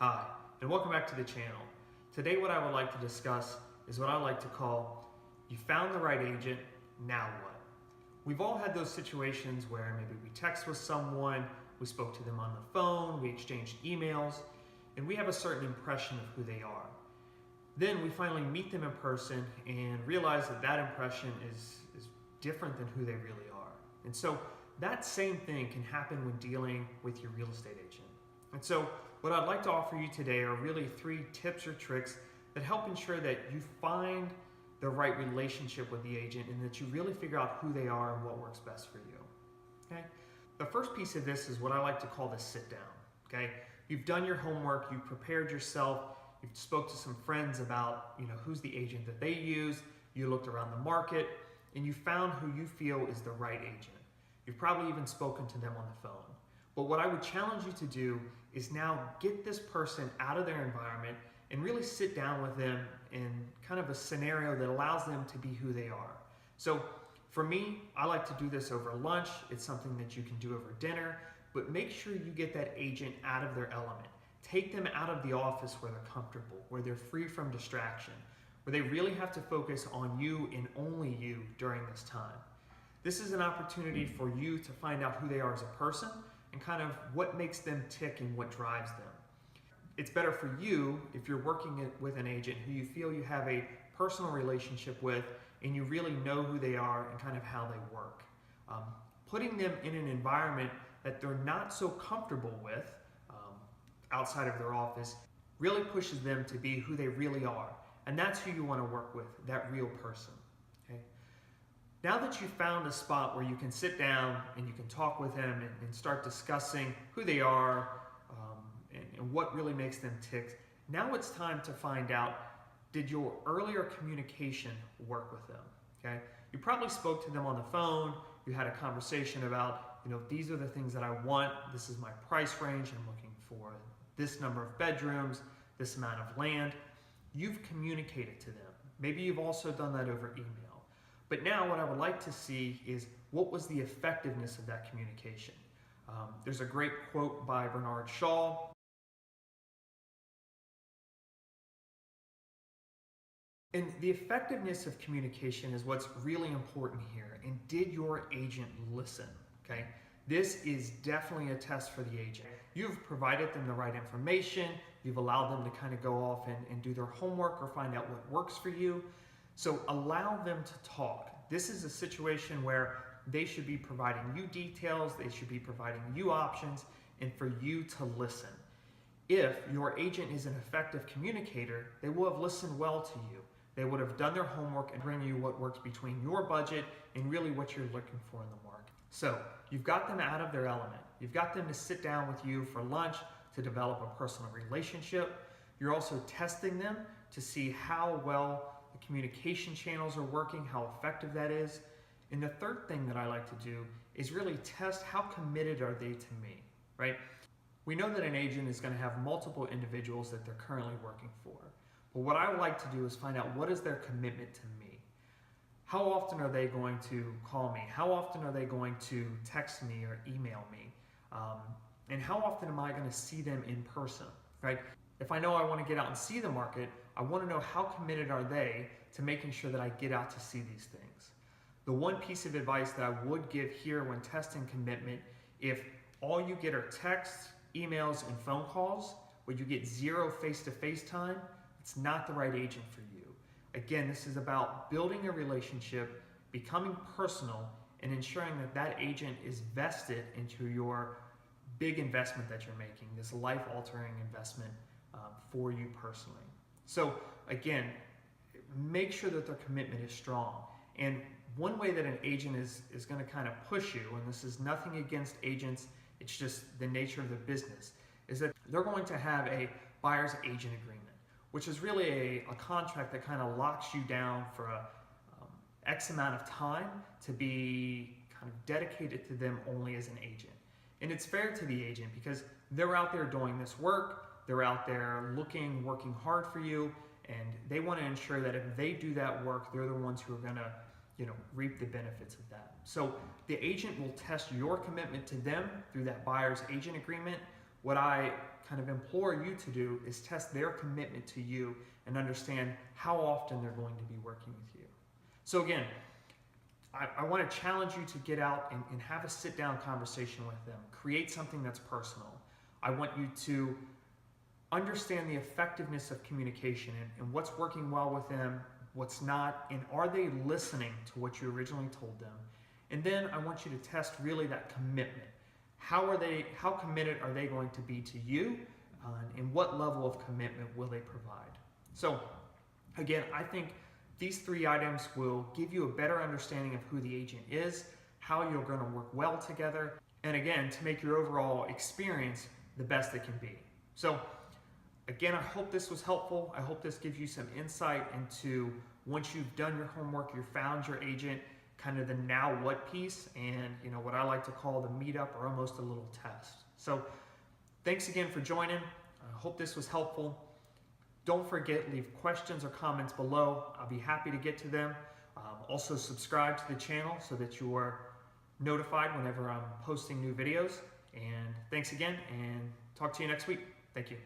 Hi, and welcome back to the channel. Today what I would like to discuss is what I like to call, you found the right agent, now what? We've all had those situations where maybe we text with someone, we spoke to them on the phone, we exchanged emails, and we have a certain impression of who they are. Then we finally meet them in person and realize that that impression is different than who they really are. And so that same thing can happen when dealing with your real estate agent. And so what I'd like to offer you today are really 3 tips or tricks that help ensure that you find the right relationship with the agent and that you really figure out who they are and what works best for you. Okay? The first piece of this is what I like to call the sit down. Okay? You've done your homework, you've prepared yourself, you've spoke to some friends about who's the agent that they use, you looked around the market, and you found who you feel is the right agent. You've probably even spoken to them on the phone. But what I would challenge you to do is now get this person out of their environment and really sit down with them in kind of a scenario that allows them to be who they are. So for me, I like to do this over lunch. It's something that you can do over dinner, but make sure you get that agent out of their element. Take them out of the office where they're comfortable, where they're free from distraction, where they really have to focus on you and only you during this time. This is an opportunity for you to find out who they are as a person and kind of what makes them tick and what drives them. It's better for you if you're working with an agent who you feel you have a personal relationship with and you really know who they are and kind of how they work. Putting them in an environment that they're not so comfortable with outside of their office really pushes them to be who they really are. And that's who you want to work with, that real person. Okay? Now that you've found a spot where you can sit down and you can talk with them and start discussing who they are and what really makes them tick, now it's time to find out, did your earlier communication work with them? Okay? You probably spoke to them on the phone, you had a conversation about, these are the things that I want, this is my price range, I'm looking for this number of bedrooms, this amount of land. You've communicated to them. Maybe you've also done that over email. But now what I would like to see is what was the effectiveness of that communication. There's a great quote by Bernard Shaw. And the effectiveness of communication is what's really important here. And did your agent listen? Okay? This is definitely a test for the agent. You've provided them the right information. You've allowed them to kind of go off and do their homework or find out what works for you. So allow them to talk. This is a situation where they should be providing you details, they should be providing you options, and for you to listen. If your agent is an effective communicator, they will have listened well to you. They would have done their homework and bring you what works between your budget and really what you're looking for in the market. So you've got them out of their element. You've got them to sit down with you for lunch to develop a personal relationship. You're also testing them to see how well the communication channels are working, how effective that is. And the third thing that I like to do is really test how committed are they to me, right? We know that an agent is going to have multiple individuals that they're currently working for. But what I like to do is find out what is their commitment to me. How often are they going to call me? How often are they going to text me or email me? And how often am I going to see them in person, right? If I know I want to get out and see the market, I want to know how committed are they to making sure that I get out to see these things. The one piece of advice that I would give here when testing commitment, if all you get are texts, emails, and phone calls, where you get 0 face-to-face time, it's not the right agent for you. Again, this is about building a relationship, becoming personal, and ensuring that that agent is vested into your big investment that you're making, this life-altering investment for you personally. So again, make sure that their commitment is strong. And one way that an agent is going to kind of push you, and this is nothing against agents, it's just the nature of the business, is that they're going to have a buyer's agent agreement, which is really a contract that kind of locks you down for a X amount of time to be kind of dedicated to them only as an agent. And it's fair to the agent because they're out there doing this work, they're out there working hard for you, and they want to ensure that if they do that work, they're the ones who are going to reap the benefits of that. So the agent will test your commitment to them through that buyer's agent agreement, what I kind of implore you to do is test their commitment to you and understand how often they're going to be working with you. So again, I want to challenge you to get out and have a sit-down conversation with them. Create something that's personal. I want you to understand the effectiveness of communication and what's working well with them, what's not, and are they listening to what you originally told them? And then I want you to test really that commitment. How committed are they going to be to you, and what level of commitment will they provide? So again, I think these 3 items will give you a better understanding of who the agent is, how you're going to work well together, and again, to make your overall experience the best it can be. So again, I hope this was helpful. I hope this gives you some insight into, once you've done your homework, you've found your agent, kind of the now what piece, and what I like to call the meetup, or almost a little test. So thanks again for joining. I hope this was helpful. Don't forget, leave questions or comments below. I'll be happy to get to them. Also subscribe to the channel so that you are notified whenever I'm posting new videos. And thanks again, and talk to you next week. Thank you.